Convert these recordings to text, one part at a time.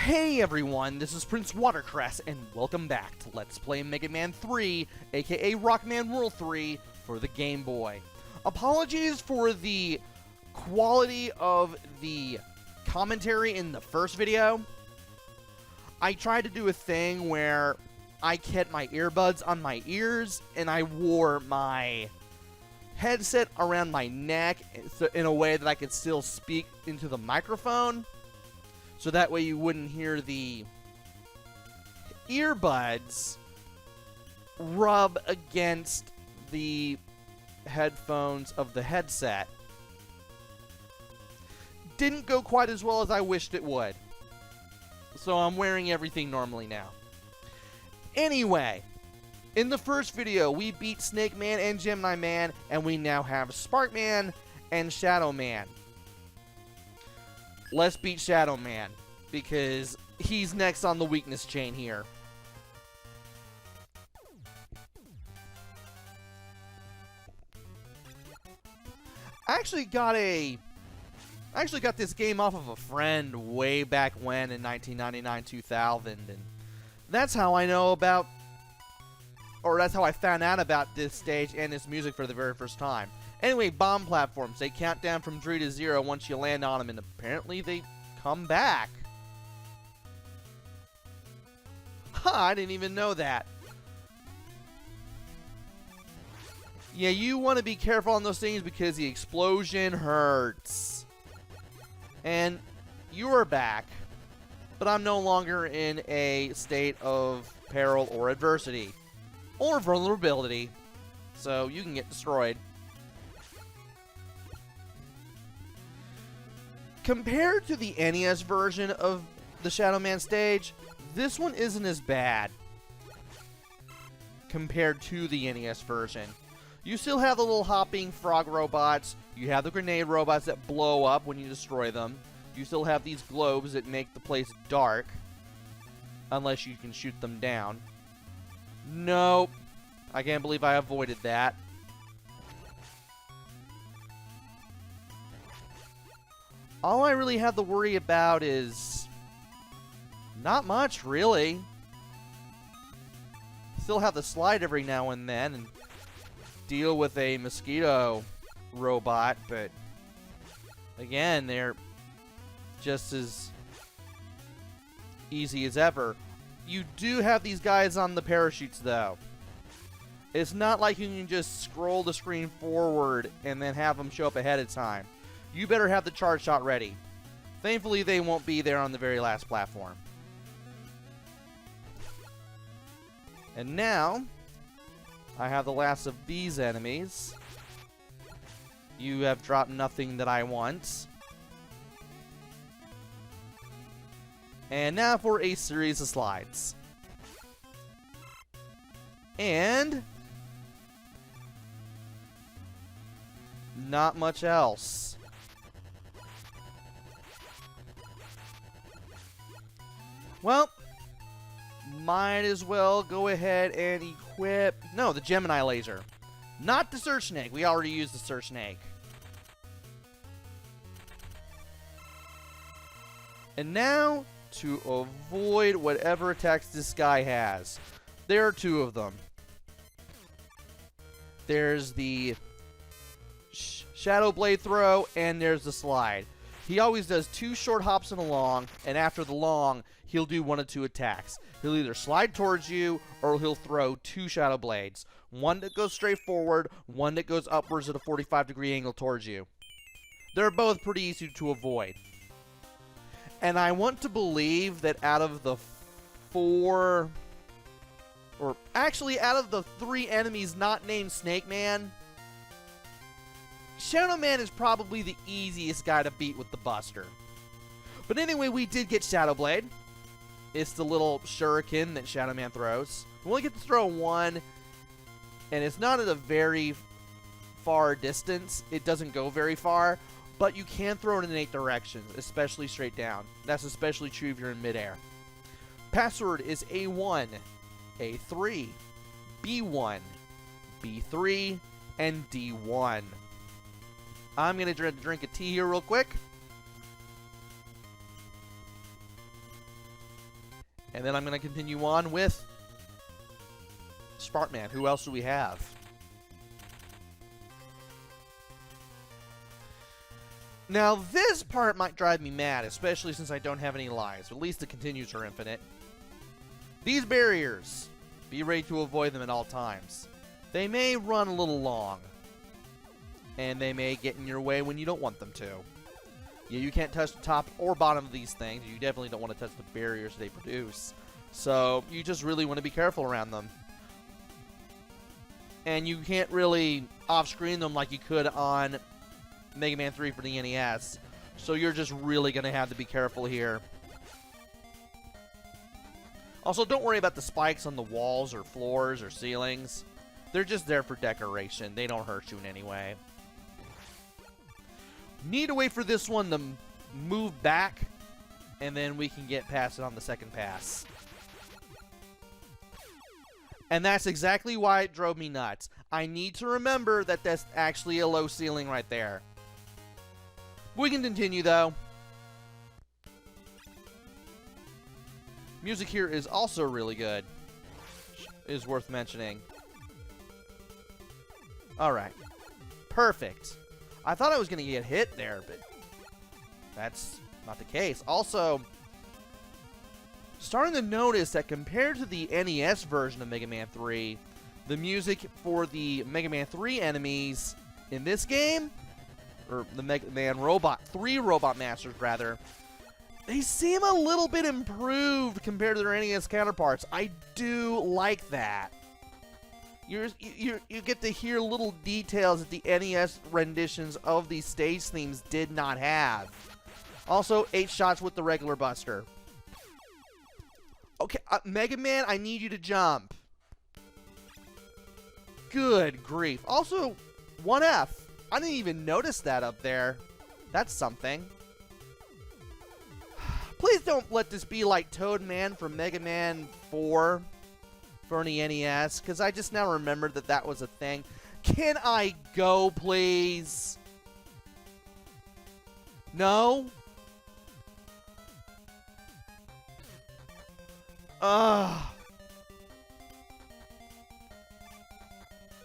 Hey everyone, this is PrinceWatercress, and welcome back to Let's Play Mega Man 3, aka Rockman World 3, for the Game Boy. Apologies for the quality of the commentary in the first video. I tried to do a thing where I kept my earbuds on my ears, and I wore my headset around my neck in a way that I could still speak into the microphone. So that way you wouldn't hear the earbuds rub against the headphones of the headset. Didn't go quite as well as I wished it would. So I'm wearing everything normally now. Anyway, in the first video we beat Snake Man and Gemini Man, and we now have Spark Man and Shadow Man. Let's beat Shadow Man, because he's next on the weakness chain here. I actually got this game off of a friend way back when in 1999-2000, and that's how I know about, or that's how I found out about this stage and this music for the very first time. Anyway, bomb platforms. They count down from 3 to 0 once you land on them, and apparently they come back. Huh, I didn't even know that. Yeah, you want to be careful on those things because the explosion hurts. And you are back, but I'm no longer in a state of peril or adversity or vulnerability, so you can get destroyed. Compared to the NES version of the Shadow Man stage, this one isn't as bad compared to the NES version. You still have the little hopping frog robots, you have the grenade robots that blow up when you destroy them, you still have these globes that make the place dark, unless you can shoot them down. Nope, I can't believe I avoided that. All I really have to worry about is not much, really. Still have to slide every now and then and deal with a mosquito robot, but again, they're just as easy as ever. You do have these guys on the parachutes, though. It's not like you can just scroll the screen forward and then have them show up ahead of time. You better have the charge shot ready. Thankfully, they won't be there on the very last platform. And now, I have the last of these enemies. You have dropped nothing that I want. And now for a series of slides. And not much else. Well, might as well go ahead and equip... No, the Gemini laser. Not the Search Snake. We already used the Search Snake. And now, to avoid whatever attacks this guy has. There are two of them. There's the Shadow Blade throw, and there's the slide. He always does 2 short hops and a long, and after the long, he'll do 1 of 2 attacks. He'll either slide towards you, or he'll throw 2 Shadow Blades. One that goes straight forward, one that goes upwards at a 45-degree angle towards you. They're both pretty easy to avoid. And I want to believe that out of the 4... or actually, out of the 3 enemies not named Snake Man, Shadow Man is probably the easiest guy to beat with the Buster. But anyway, we did get Shadow Blade. It's the little shuriken that Shadow Man throws. We only get to throw 1, and it's not at a very far distance. It doesn't go very far, but you can throw it in 8 directions, especially straight down. That's especially true if you're in midair. Password is A1, A3, B1, B3, and D1. I'm going to drink a tea here real quick. And then I'm going to continue on with Sparkman. Who else do we have? Now, this part might drive me mad, especially since I don't have any lives. At least the continues are infinite. These barriers. Be ready to avoid them at all times. They may run a little long. And they may get in your way when you don't want them to. Yeah, you can't touch the top or bottom of these things. You definitely don't want to touch the barriers they produce. So, you just really want to be careful around them. And you can't really off-screen them like you could on Mega Man 3 for the NES. So you're just really going to have to be careful here. Also, don't worry about the spikes on the walls or floors or ceilings. They're just there for decoration. They don't hurt you in any way. Need to wait for this one to move back, and then we can get past it on the second pass. And that's exactly why it drove me nuts. I need to remember that that's actually a low ceiling right there. We can continue, though. Music here is also really good. Is worth mentioning. Alright. Perfect. I thought I was going to get hit there, but that's not the case. Also, starting to notice that compared to the NES version of Mega Man 3, the music for the Mega Man 3 enemies in this game, or the Mega Man 3 Robot Masters, rather, they seem a little bit improved compared to their NES counterparts. I do like that. You get to hear little details that the NES renditions of these stage themes did not have. Also, 8 shots with the regular Buster. Okay, Mega Man, I need you to jump. Good grief. Also, 1F. I didn't even notice that up there. That's something. Please don't let this be like Toad Man from Mega Man 4 for the NES, because I just now remembered that that was a thing. Can I go, please? No? Ugh.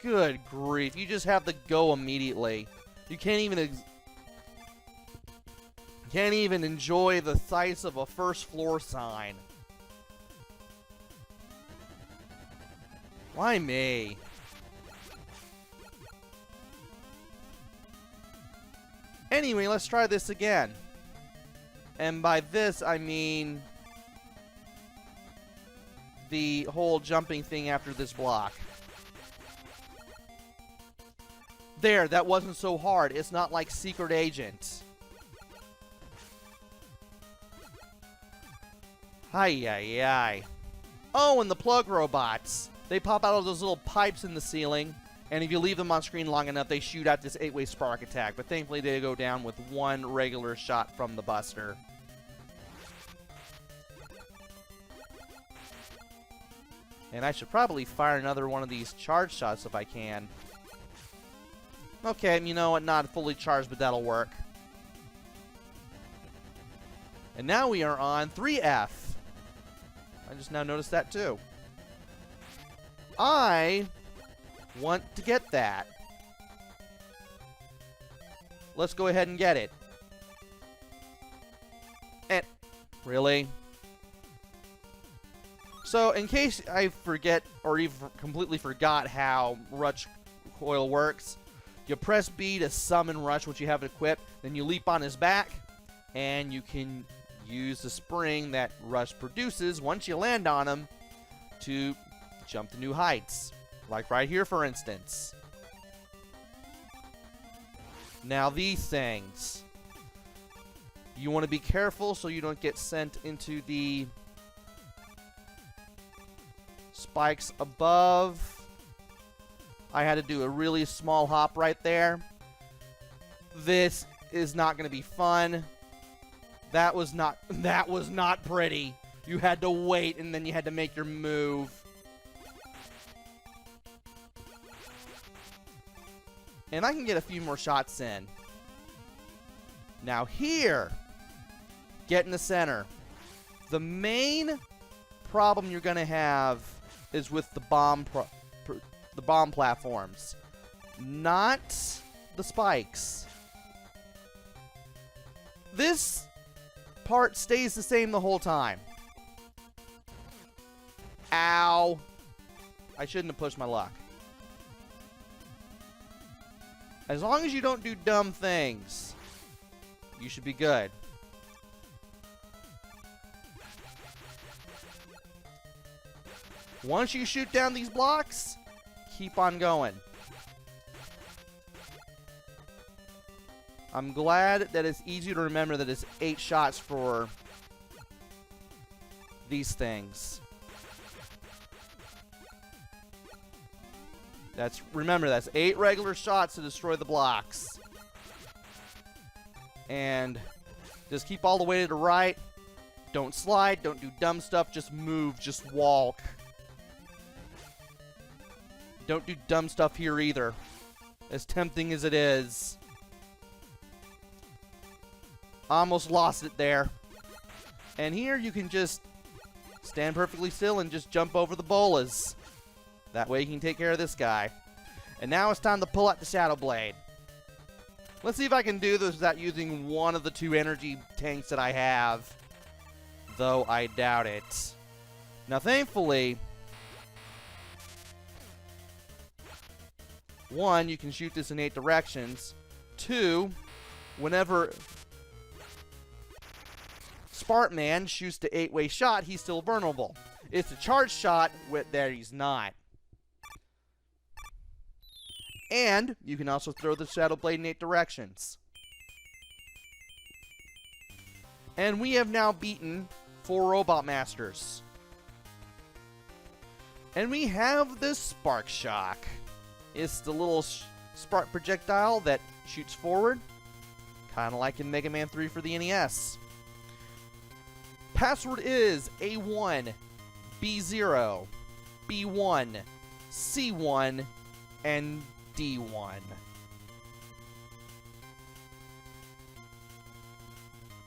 Good grief. You just have to go immediately. You can't even enjoy the sights of a first floor sign. Why me? Anyway, let's try this again. And by this, I mean the whole jumping thing after this block. There, that wasn't so hard. It's not like Secret Agent. Hi-yi-yi. Oh, and the plug robots. They pop out of those little pipes in the ceiling, and if you leave them on screen long enough, they shoot out this 8-way spark attack. But thankfully, they go down with one regular shot from the Buster. And I should probably fire another one of these charge shots if I can. Okay, you know what? Not fully charged, but that'll work. And now we are on 3F. I just now noticed that too. I want to get that. Let's go ahead and get it. And really? So, in case I forget or even completely forgot how Rush Coil works, you press B to summon Rush, which you have equipped, then you leap on his back, and you can use the spring that Rush produces once you land on him to jump to new heights. Like right here, for instance. Now, these things. You want to be careful so you don't get sent into the spikes above. I had to do a really small hop right there. This is not going to be fun. That was not pretty. You had to wait and then you had to make your move. And I can get a few more shots in. Now here, get in the center. The main problem you're going to have is with the bomb platforms, not the spikes. This part stays the same the whole time. Ow. I shouldn't have pushed my luck. As long as you don't do dumb things, you should be good. Once you shoot down these blocks, keep on going. I'm glad that it's easy to remember that it's 8 shots for these things. Remember, that's 8 regular shots to destroy the blocks. And just keep all the way to the right. Don't slide, don't do dumb stuff, just move, just walk. Don't do dumb stuff here either, as tempting as it is. Almost lost it there. And here you can just stand perfectly still and just jump over the bolas. That way you can take care of this guy. And now it's time to pull out the Shadow Blade. Let's see if I can do this without using one of the 2 energy tanks that I have. Though I doubt it. Now thankfully, 1, you can shoot this in 8 directions. 2, whenever Sparkman shoots the 8-way shot, he's still vulnerable. It's a charge shot, there he's not. And you can also throw the Shadow Blade in 8 directions. And we have now beaten 4 Robot Masters. And we have the Spark Shock. It's the little spark projectile that shoots forward, kind of like in Mega Man 3 for the NES. Password is A1, B0, B1, C1, and D1.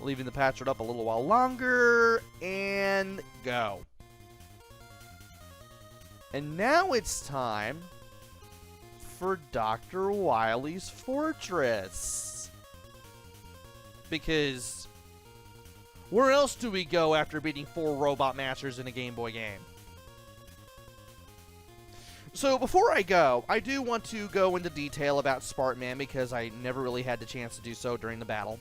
Leaving the password up a little while longer, and go. And now it's time for Dr. Wily's Fortress. Because where else do we go after beating 4 Robot Masters in a Game Boy game? So before I go, I do want to go into detail about Sparkman because I never really had the chance to do so during the battle.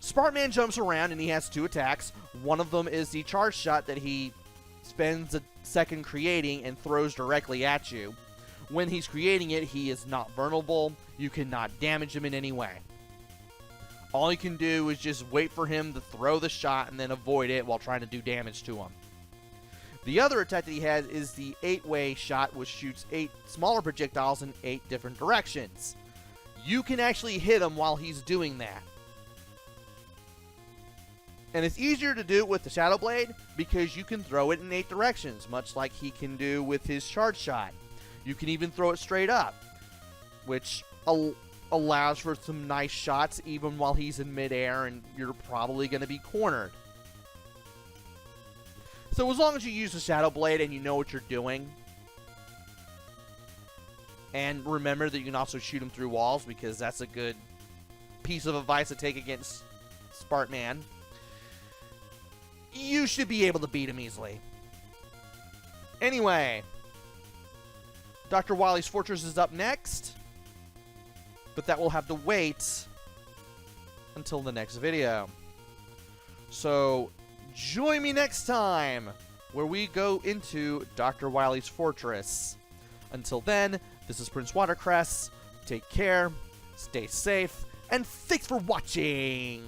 Sparkman jumps around and he has 2 attacks. One of them is the charge shot that he spends a second creating and throws directly at you. When he's creating it, he is not vulnerable. You cannot damage him in any way. All you can do is just wait for him to throw the shot and then avoid it while trying to do damage to him. The other attack that he has is the 8-way shot, which shoots 8 smaller projectiles in 8 different directions. You can actually hit him while he's doing that. And it's easier to do it with the Shadow Blade because you can throw it in 8 directions, much like he can do with his charge shot. You can even throw it straight up, which allows for some nice shots even while he's in midair and you're probably going to be cornered. So as long as you use the Shadow Blade and you know what you're doing, and remember that you can also shoot him through walls because that's a good piece of advice to take against Sparkman, you should be able to beat him easily. Anyway, Dr. Wily's Fortress is up next, but that will have to wait until the next video. So join me next time where we go into Dr. Wily's Fortress. Until then, this is PrinceWatercress. Take care, stay safe, and thanks for watching!